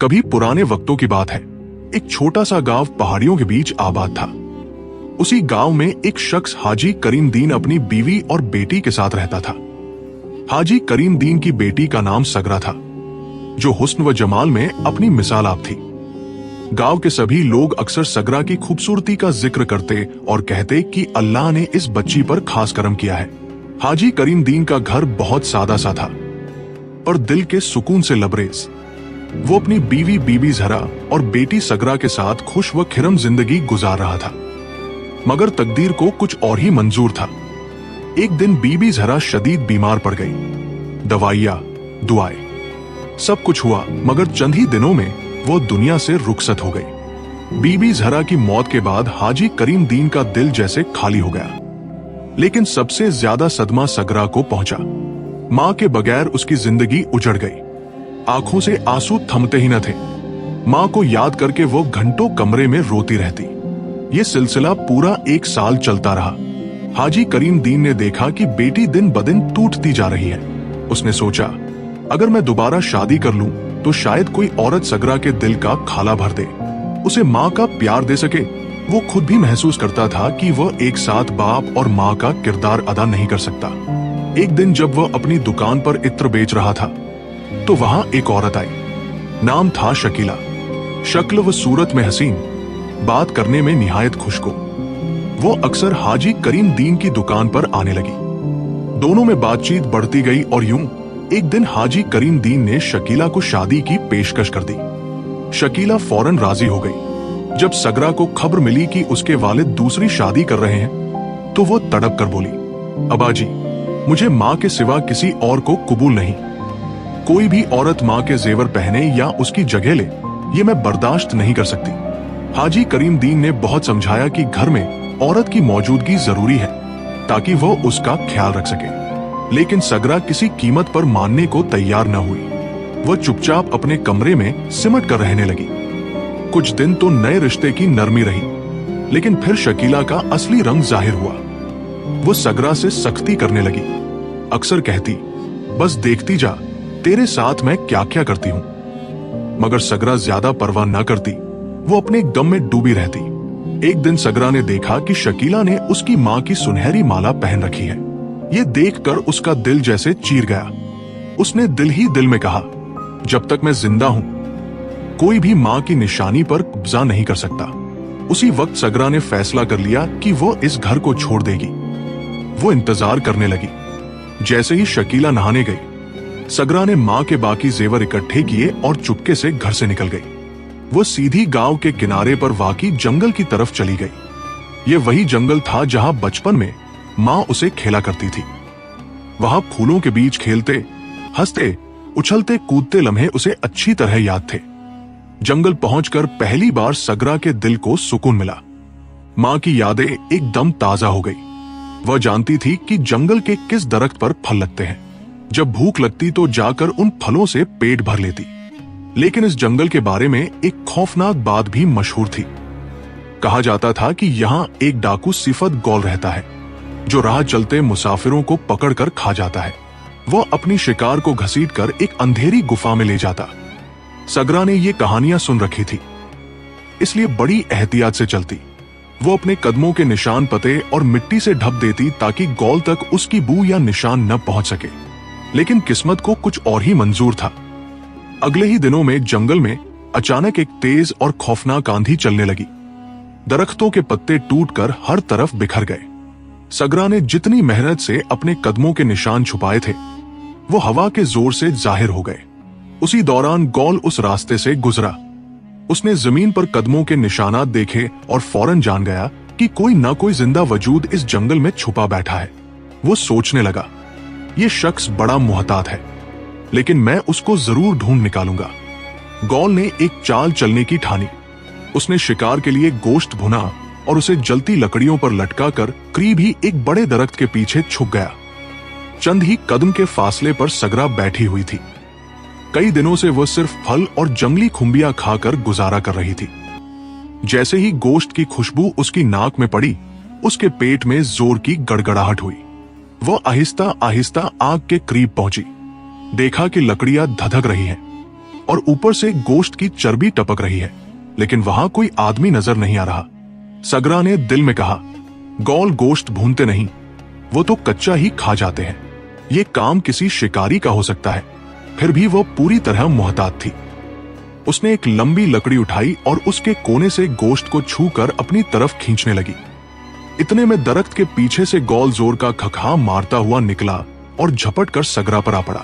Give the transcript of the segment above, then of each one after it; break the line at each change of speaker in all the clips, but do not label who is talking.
कभी पुराने वक्तों की बात है। एक छोटा सा गांव पहाड़ियों के बीच आबाद था। उसी गांव में एक शख्स हाजी करीम दीन अपनी बीवी और बेटी के साथ रहता था। हाजी करीम दीन की बेटी का नाम सगरा था, जो हुस्न व जमाल में अपनी मिसाल आप थी। गांव के सभी लोग अक्सर सगरा की खूबसूरती का जिक्र करते और कहते कि अल्लाह ने इस बच्ची पर खास करम किया है। हाजी करीम दीन का घर बहुत सादा सा था, पर दिल के सुकून से लबरेज। वो अपनी बीवी बीबी जहरा और बेटी सगरा के साथ खुश व खिरम जिंदगी गुजार रहा था। मगर तकदीर को कुछ और ही मंजूर था। एक दिन बीबी जहरा शदीद बीमार पड़ गई। दवाइयां, दुआएं, सब कुछ हुआ, मगर चंद ही दिनों में वो दुनिया से रुखसत हो गई। बीबी जहरा की मौत के बाद हाजी करीम दीन का दिल जैसे खाली हो गया। लेकिन सबसे ज्यादा सदमा सगरा को पहुंचा। मां के बगैर उसकी जिंदगी उजड़ गई। आंखों से आंसू थमते ही न थे। मां को याद करके वो घंटों कमरे में रोती रहती। ये सिलसिला पूरा 1 साल चलता रहा। हाजी करीम दीन ने देखा कि बेटी दिन ब दिन टूटती जा रही है। उसने सोचा, अगर मैं दोबारा शादी कर लूं तो शायद कोई औरत सगरा के दिल का खाला भर दे, उसे मां का प्यार दे सके। वो खुद भी महसूस करता था कि वह एक साथ बाप और मां का किरदार अदा नहीं कर सकता। एक दिन जब वह अपनी दुकान पर इत्र बेच रहा था तो वहां एक औरत आई। नाम था शकीला। शक्ल व सूरत में हसीन, बात करने में निहायत खुशको। वो अक्सर हाजी करीम दीन की दुकान पर आने लगी। दोनों में बातचीत बढ़ती गई और यूं एक दिन हाजी करीम दीन ने शकीला को शादी की पेशकश कर दी। शकीला फौरन राजी हो गई। जब सगरा को खबर मिली कि उसके वालिद दूसरी शादी कर रहे हैं तो वो तड़प कर बोली, अबाजी, मुझे मां के सिवा किसी और को कबूल नहीं। कोई भी औरत मां के जेवर पहने या उसकी जगह ले, ये मैं बर्दाश्त नहीं कर सकती। हाजी करीम दीन ने बहुत समझाया कि घर में औरत की मौजूदगी जरूरी है ताकि वो उसका ख्याल रख सके। लेकिन सगरा किसी कीमत पर मानने को तैयार न हुई। वह चुपचाप अपने कमरे में सिमट कर रहने लगी। कुछ दिन तो नए रिश्ते की नरमी रही, लेकिन फिर शकीला का असली रंग जाहिर हुआ। वो सगरा से सख्ती करने लगी। अक्सर कहती, बस देखती जा, तेरे साथ मैं क्या क्या करती हूं। मगर सगरा ज्यादा परवाह न करती। वो अपने गम में डूबी रहती। एक दिन सगरा ने देखा कि शकीला ने उसकी मां की सुनहरी माला पहन रखी है। ये देखकर उसका दिल जैसे चीर गया। उसने दिल ही दिल में कहा, जब तक मैं जिंदा हूं कोई भी मां की निशानी पर कब्जा नहीं कर सकता। उसी वक्त सगरा ने फैसला कर लिया कि वो इस घर को छोड़ देगी। वो इंतजार करने लगी। जैसे ही शकीला नहाने गई, सगरा ने मां के बाकी जेवर इकट्ठे किए और चुपके से घर से निकल गई। वो सीधी गांव के किनारे पर वाक़ई जंगल की तरफ चली गई। ये वही जंगल था जहां बचपन में मां उसे खेला करती थी। वहां फूलों के बीच खेलते, हंसते, उछलते कूदते लम्हे उसे अच्छी तरह याद थे। जंगल पहुंचकर पहली बार सगरा के दिल को सुकून मिला। मां की यादें एकदम ताजा हो गई। वह जानती थी कि जंगल के किस दरख्त पर फल लगते हैं। जब भूख लगती तो जाकर उन फलों से पेट भर लेती। लेकिन इस जंगल के बारे में एक खौफनाक बात भी मशहूर थी। कहा जाता था कि यहाँ एक डाकू सिफत गौल रहता है, जो राह चलते मुसाफिरों को पकड़कर खा जाता है। वो अपनी शिकार को घसीटकर एक अंधेरी गुफा में ले जाता। सगरा ने ये कहानियां सुन रखी थी, इसलिए बड़ी एहतियात से चलती। वो अपने कदमों के निशान पते और मिट्टी से ढक देती ताकि गौल तक उसकी बू या निशान न पहुंच सके। लेकिन किस्मत को कुछ और ही मंजूर था। अगले ही दिनों में जंगल में अचानक एक तेज और खौफनाक आंधी चलने लगी। दरख्तों के पत्ते टूटकर हर तरफ बिखर गए। सगरा ने जितनी मेहनत से अपने कदमों के निशान छुपाए थे, वो हवा के जोर से जाहिर हो गए। उसी दौरान गौल उस रास्ते से गुजरा। उसने जमीन पर कदमों के निशानात देखे और फौरन जान गया कि कोई न कोई जिंदा वजूद इस जंगल में छुपा बैठा है। वो सोचने लगा, ये शख्स बड़ा मुहतात है, लेकिन मैं उसको जरूर ढूंढ निकालूंगा। गौल ने एक चाल चलने की ठानी। उसने शिकार के लिए गोश्त भुना और उसे जलती लकड़ियों पर लटकाकर करीब ही एक बड़े दरख्त के पीछे छुप गया। चंद ही कदम के फासले पर सगरा बैठी हुई थी। कई दिनों से वह सिर्फ फल और जंगली खुम्बियां खाकर गुजारा कर रही थी। जैसे ही गोश्त की खुशबू उसकी नाक में पड़ी, उसके पेट में जोर की गड़गड़ाहट हुई। वह आहिस्ता आहिस्ता आग के करीब पहुंची। देखा कि लकड़ियां धधक रही हैं और ऊपर से गोश्त की चर्बी टपक रही है, लेकिन वहां कोई आदमी नजर नहीं आ रहा। सगरा ने दिल में कहा, गौल गोश्त भूनते नहीं, वो तो कच्चा ही खा जाते हैं। ये काम किसी शिकारी का हो सकता है। फिर भी वो पूरी तरह मोहतात थी। उसने एक लंबी लकड़ी उठाई और उसके कोने से गोश्त को छूकर अपनी तरफ खींचने लगी। इतने में दरख्त के पीछे से गौल जोर का खखा मारता हुआ निकला और झपट कर सगरा पर आ पड़ा।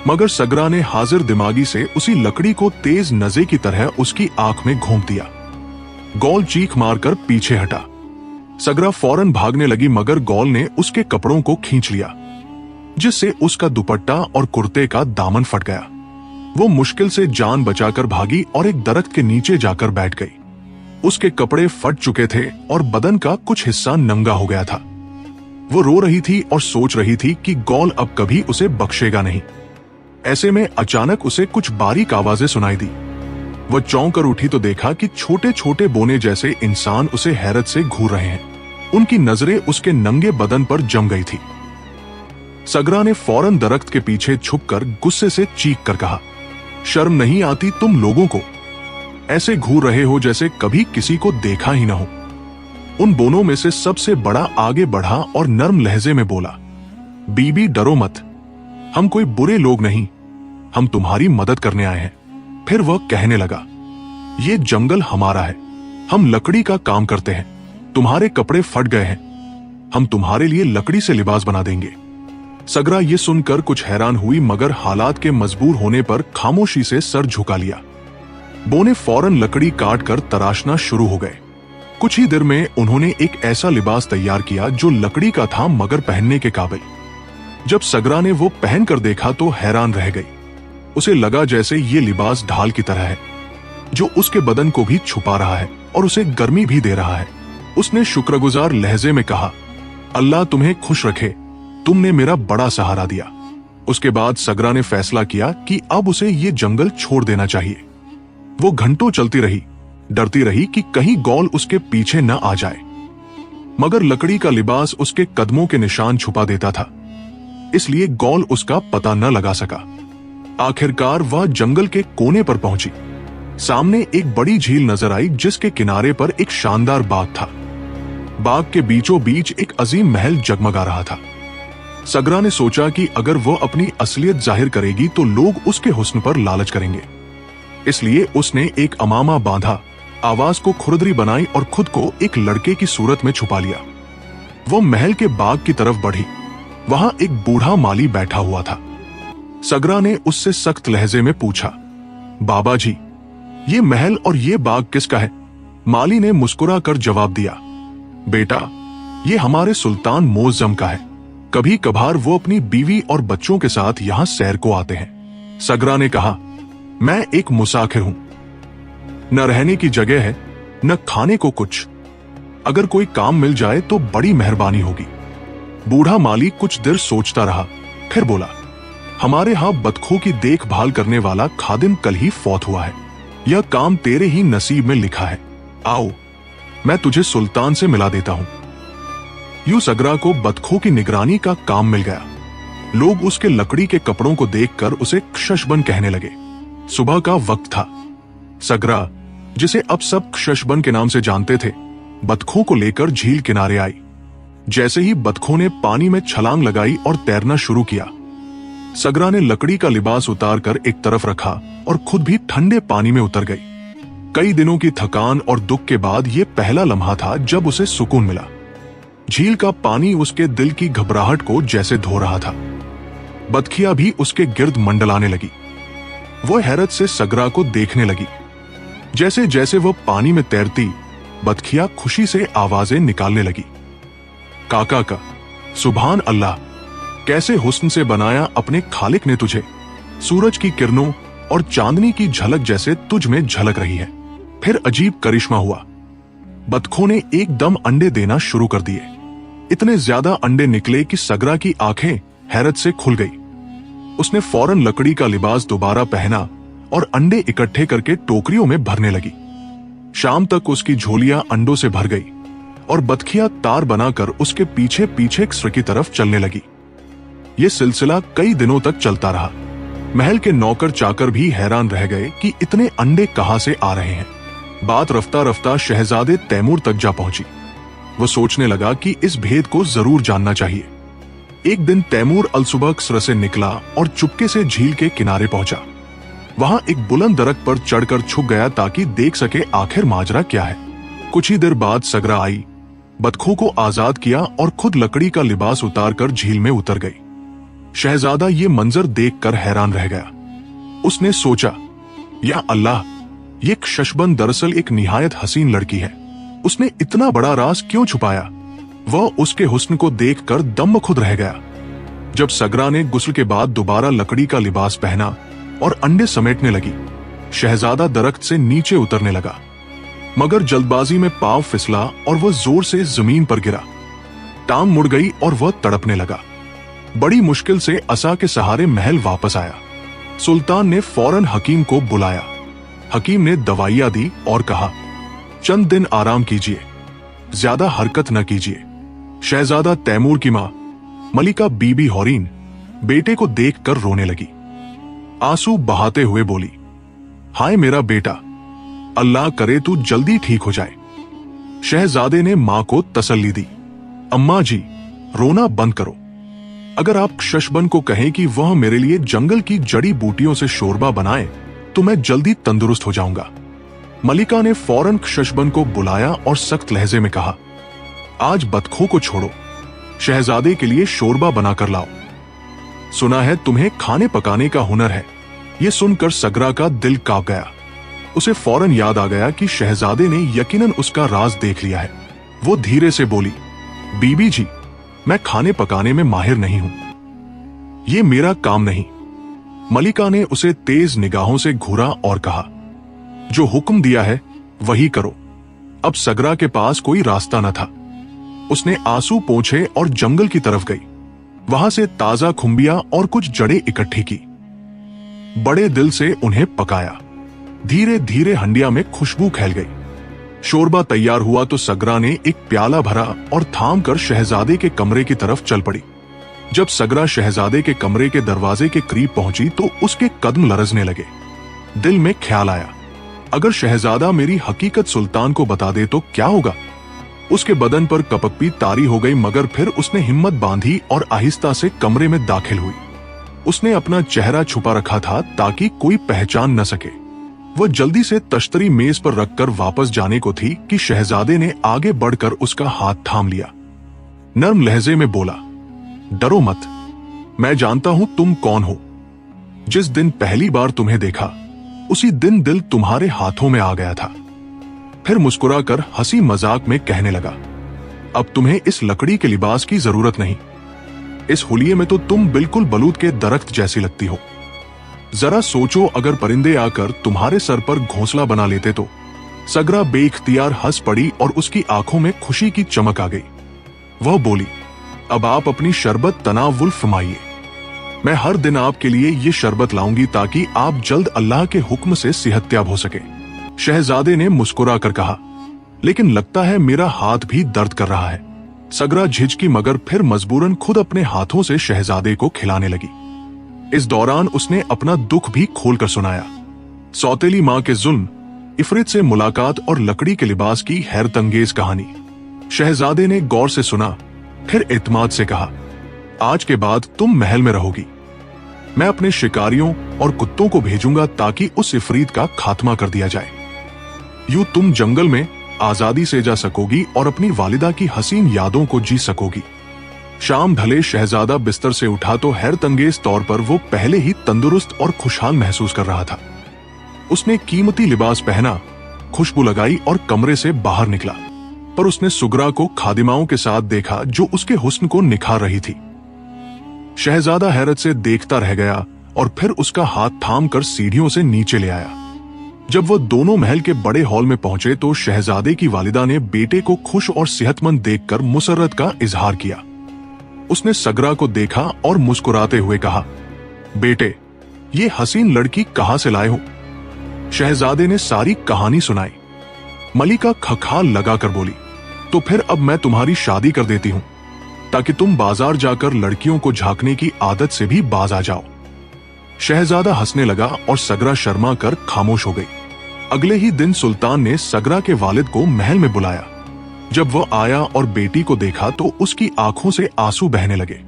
मगर सगरा ने हाजिर दिमागी से उसी लकड़ी को तेज नजे की तरह उसकी आंख में घोंप दिया। गौल चीख मारकर पीछे हटा। सगरा फौरन भागने लगी, मगर गौल ने उसके कपड़ों को खींच लिया, जिससे उसका दुपट्टा और कुर्ते का दामन फट गया। वो मुश्किल से जान बचाकर भागी और एक दरख्त के नीचे जाकर बैठ गई। उसके कपड़े फट चुके थे और बदन का कुछ हिस्सा नंगा हो गया था। वो रो रही थी और सोच रही थी कि गौल अब कभी उसे बख्शेगा नहीं। ऐसे में अचानक उसे कुछ बारीक आवाजें सुनाई दी। वह चौंक कर उठी तो देखा कि छोटे छोटे बोने जैसे इंसान उसे हैरत से घूर रहे हैं। उनकी नजरें उसके नंगे बदन पर जम गई थी। सगरा ने फौरन दरख्त के पीछे छुपकर गुस्से से चीख कर कहा, शर्म नहीं आती तुम लोगों को? ऐसे घूर रहे हो जैसे कभी किसी को देखा ही ना हो। उन बोनों में से सबसे बड़ा आगे बढ़ा और नर्म लहजे में बोला, बीबी डरो मत, हम कोई बुरे लोग नहीं, हम तुम्हारी मदद करने आए हैं। फिर वह कहने लगा, ये जंगल हमारा है, हम लकड़ी का काम करते हैं। तुम्हारे कपड़े फट गए हैं, हम तुम्हारे लिए लकड़ी से लिबास बना देंगे। सगरा ये सुनकर कुछ हैरान हुई, मगर हालात के मजबूर होने पर खामोशी से सर झुका लिया। बोने फौरन लकड़ी काट कर तराशना शुरू हो गए। कुछ ही देर में उन्होंने एक ऐसा लिबास तैयार किया जो लकड़ी का था मगर पहनने के काबिल। जब सगरा ने वो पहनकर देखा तो हैरान रह गई। उसे लगा जैसे ये लिबास ढाल की तरह है, जो उसके बदन को भी छुपा रहा है और उसे गर्मी भी दे रहा है। उसने शुक्रगुजार लहजे में कहा, अल्लाह तुम्हें खुश रखे, तुमने मेरा बड़ा सहारा दिया। उसके बाद सगरा ने फैसला किया कि अब उसे ये जंगल छोड़ देना चाहिए। वो घंटों चलती रही, डरती रही कि कहीं गौल उसके पीछे न आ जाए, मगर लकड़ी का लिबास उसके कदमों के निशान छुपा देता था, इसलिए गौल उसका पता न लगा सका। आखिरकार वह जंगल के कोने पर पहुंची। सामने एक बड़ी झील नजर आई, जिसके किनारे पर एक शानदार बाग था। बाग के बीचों बीच एक अजीम महल जगमगा रहा था। सगरा ने सोचा कि अगर वो अपनी असलियत जाहिर करेगी तो लोग उसके हुस्न पर लालच करेंगे, इसलिए उसने एक अमामा बांधा, आवाज को खुरदरी बनाई और खुद को एक लड़के की सूरत में छुपा लिया। वो महल के बाग की तरफ बढ़ी। वहां एक बूढ़ा माली बैठा हुआ था। सगरा ने उससे सख्त लहजे में पूछा, बाबा जी, ये महल और ये बाग किसका है? माली ने मुस्कुरा कर जवाब दिया, बेटा, ये हमारे सुल्तान मोअज़्ज़म का है। कभी कभार वो अपनी बीवी और बच्चों के साथ यहाँ सैर को आते हैं। सगरा ने कहा, मैं एक मुसाफिर हूं, न रहने की जगह है, न खाने को कुछ। अगर कोई काम मिल जाए तो बड़ी मेहरबानी होगी। बूढ़ा माली कुछ देर सोचता रहा, फिर बोला, हमारे यहां बतखों की देखभाल करने वाला खादिम कल ही फौत हुआ है। यह काम तेरे ही नसीब में लिखा है। आओ, मैं तुझे सुल्तान से मिला देता हूं। यूं सगरा को बतखों की निगरानी का काम मिल गया। लोग उसके लकड़ी के कपड़ों को देखकर उसे क्षशबन कहने लगे। सुबह का वक्त था। सगरा, जिसे अब सब क्षशबन के नाम से जानते थे, बतखों को लेकर झील किनारे आई। जैसे ही बतखों ने पानी में छलांग लगाई और तैरना शुरू किया, सगरा ने लकड़ी का लिबास उतारकर एक तरफ रखा और खुद भी ठंडे पानी में उतर गई। कई दिनों की थकान और दुख के बाद ये पहला लम्हा था जब उसे सुकून मिला। झील का पानी उसके दिल की घबराहट को जैसे धो रहा था। बतखियां भी उसके गिर्द मंडलाने लगी। वो हैरत से सगरा को देखने लगी। जैसे जैसे वो पानी में तैरती, बतखियां खुशी से आवाजें निकालने लगी। काका का, सुभान अल्लाह, कैसे हुस्न से बनाया अपने खालिक ने तुझे। सूरज की किरणों और चांदनी की झलक जैसे तुझ में झलक रही है। फिर अजीब करिश्मा हुआ। बतखों ने एकदम अंडे देना शुरू कर दिए। इतने ज्यादा अंडे निकले कि सगरा की आंखें हैरत से खुल गई। उसने फौरन लकड़ी का लिबास दोबारा पहना और अंडे इकट्ठे करके टोकरियों में भरने लगी। शाम तक उसकी झोलियां अंडों से भर गई और बतखियां तार बनाकर उसके पीछे पीछे की तरफ चलने लगी। यह सिलसिला कई दिनों तक चलता रहा। महल के नौकर चाकर भी हैरान रह गए कि इतने अंडे कहां से आ रहे हैं। बात रफ्ता रफ्ता शहजादे तैमूर तक जा पहुंची। वो सोचने लगा कि इस भेद को जरूर जानना चाहिए। एक दिन तैमूर अलसुबह कसर से निकला और चुपके से झील के किनारे पहुंचा। वहां एक बुलंद दरख्त पर चढ़कर छुप गया ताकि देख सके आखिर माजरा क्या है। कुछ ही देर बाद सगरा आई, बतखों को आजाद किया और खुद लकड़ी का लिबास उतारकर झील में उतर गई। शहजादा ये मंजर देखकर हैरान रह गया। उसने सोचा, या अल्लाह, ये शशबन दरअसल एक निहायत हसीन लड़की है। उसने इतना बड़ा राज क्यों छुपाया? वह उसके हुस्न को देखकर दम खुद रह गया। जब सगरा ने गुस्ल के बाद दोबारा लकड़ी का लिबास पहना और अंडे समेटने लगी, शहजादा दरख्त से नीचे उतरने लगा, मगर जल्दबाजी में पांव फिसला और वह जोर से जमीन पर गिरा। टांग मुड़ गई और वह तड़पने लगा। बड़ी मुश्किल से असा के सहारे महल वापस आया। सुल्तान ने फौरन हकीम को बुलाया। हकीम ने दवाइयां दी और कहा, चंद दिन आराम कीजिए, ज्यादा हरकत न कीजिए। शहजादा तैमूर की मां मलिका बीबी हौरीन बेटे को देखकर रोने लगी। आंसू बहाते हुए बोली, हाय मेरा बेटा, अल्लाह करे तू जल्दी ठीक हो जाए। शहजादे ने मां को तसल्ली दी, अम्मा जी, रोना बंद करो। अगर आप शशबन को कहें कि वह मेरे लिए जंगल की जड़ी बूटियों से शोरबा बनाए तो मैं जल्दी तंदुरुस्त हो जाऊंगा। मलिका ने फौरन शशबन को बुलाया और सख्त लहजे में कहा, आज बतखों को छोड़ो, शहजादे के लिए शोरबा बनाकर लाओ। सुना है तुम्हें खाने पकाने का हुनर है। यह सुनकर सगरा का दिल कांप गया। उसे फौरन याद आ गया कि शहजादे ने यकीनन उसका राज देख लिया है। वो धीरे से बोली, बीबी जी, मैं खाने पकाने में माहिर नहीं हूं, ये मेरा काम नहीं। मलिका ने उसे तेज निगाहों से घूरा और कहा, जो हुक्म दिया है वही करो। अब सगरा के पास कोई रास्ता न था। उसने आंसू पोंछे और जंगल की तरफ गई। वहां से ताजा खुम्बिया और कुछ जड़ें इकट्ठी की। बड़े दिल से उन्हें पकाया। धीरे धीरे हंडिया में खुशबू फैल गई। शोरबा तैयार हुआ तो सगरा ने एक प्याला भरा और थाम कर शहजादे के कमरे की तरफ चल पड़ी। जब सगरा शहजादे के कमरे के दरवाजे के करीब पहुंची तो उसके कदम लरजने लगे। दिल में ख्याल आया, अगर शहजादा मेरी हकीकत सुल्तान को बता दे तो क्या होगा? उसके बदन पर कपकपी तारी हो गई, मगर फिर उसने हिम्मत बांधी और आहिस्ता से कमरे में दाखिल हुई। उसने अपना चेहरा छुपा रखा था ताकि कोई पहचान न सके। वह जल्दी से तश्तरी मेज पर रखकर वापस जाने को थी कि शहजादे ने आगे बढ़कर उसका हाथ थाम लिया। नर्म लहजे में बोला, डरो मत, मैं जानता हूं तुम कौन हो। जिस दिन पहली बार तुम्हें देखा उसी दिन दिल तुम्हारे हाथों में आ गया था। फिर मुस्कुराकर हंसी मजाक में कहने लगा, अब तुम्हें इस लकड़ी के लिबास की जरूरत नहीं। इस हुलिये में तो तुम बिल्कुल बलूत के दरख्त जैसी लगती हो। जरा सोचो, अगर परिंदे आकर तुम्हारे सर पर घोंसला बना लेते तो। सगरा बेइख्तियार हंस पड़ी और उसकी आंखों में खुशी की चमक आ गई। वह बोली, अब आप अपनी शरबत तनावुल फरमाइए। मैं हर दिन आपके लिए ये शरबत लाऊंगी ताकि आप जल्द अल्लाह के हुक्म से सेहतयाब हो सके। शहजादे ने मुस्कुरा कर कहा, लेकिन लगता है मेरा हाथ भी दर्द कर रहा है। सगरा झिझकी, मगर फिर मजबूरन खुद अपने हाथों से शहजादे को खिलाने लगी। इस दौरान उसने अपना दुख भी खोलकर सुनाया। सौतेली मां के जुल्म, इफरित से मुलाकात और लकड़ी के लिबास की हैरतंगेज कहानी। शहजादे ने गौर से सुना, फिर एतमाद से कहा, आज के बाद तुम महल में रहोगी। मैं अपने शिकारियों और कुत्तों को भेजूंगा ताकि उस इफरीत का खात्मा कर दिया जाए। यूं तुम जंगल में आजादी से जा सकोगी और अपनी वालिदा की हसीन यादों को जी सकोगी। शाम ढले शहजादा बिस्तर से उठा तो हैरतंगेज तौर पर वो पहले ही तंदुरुस्त और खुशहाल महसूस कर रहा था। उसने कीमती लिबास पहना, खुशबू लगाई और कमरे से बाहर निकला, पर उसने सुगरा को खादिमाओं के साथ देखा जो उसके हुस्न को निखार रही थी। शहजादा हैरत से देखता रह गया और फिर उसका हाथ थाम कर सीढ़ियों से नीचे ले आया। जब वो दोनों महल के बड़े हॉल में पहुंचे तो शहजादे की वालिदा ने बेटे को खुश और सेहतमंद देखकर मुसर्रत का इजहार किया। उसने सगरा को देखा और मुस्कुराते हुए कहा, बेटे, ये हसीन लड़की कहां से लाए हो? शहजादे ने सारी कहानी सुनाई। मलिका खखाल लगाकर बोली, तो फिर अब मैं तुम्हारी शादी कर देती हूं ताकि तुम बाजार जाकर लड़कियों को झांकने की आदत से भी बाज आ जाओ। शहजादा हंसने लगा और सगरा शर्मा कर खामोश हो गई। अगले ही दिन सुल्तान ने सगरा के वालिद को महल में बुलाया। जब वह आया और बेटी को देखा तो उसकी आंखों से आंसू बहने लगे।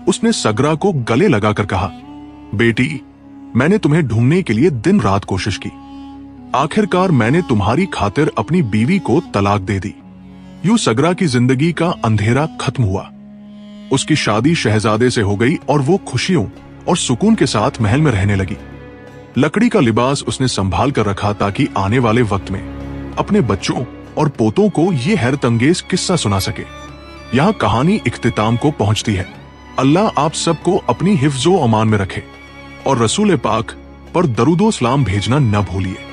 उसने सगरा को गले लगाकर कहा, बेटी, मैंने तुम्हें ढूंढने के लिए दिन रात कोशिश की। आखिरकार मैंने तुम्हारी खातिर अपनी बीवी को तलाक दे दी। यूं सगरा की जिंदगी का अंधेरा खत्म हुआ। उसकी शादी शहजादे से हो गई और वो खुशियों और सुकून के साथ महल में रहने लगी। लकड़ी का लिबास उसने संभाल कर रखा ताकि आने वाले वक्त में अपने बच्चों और पोतों को ये हैरतअंगेज किस्सा सुना सके। यहाँ कहानी इख्तिताम को पहुंचती है। अल्लाह आप सबको अपनी हिफ्ज़ो अमान में रखे और रसूल पाक पर दरूदो सलाम भेजना न भूलिए।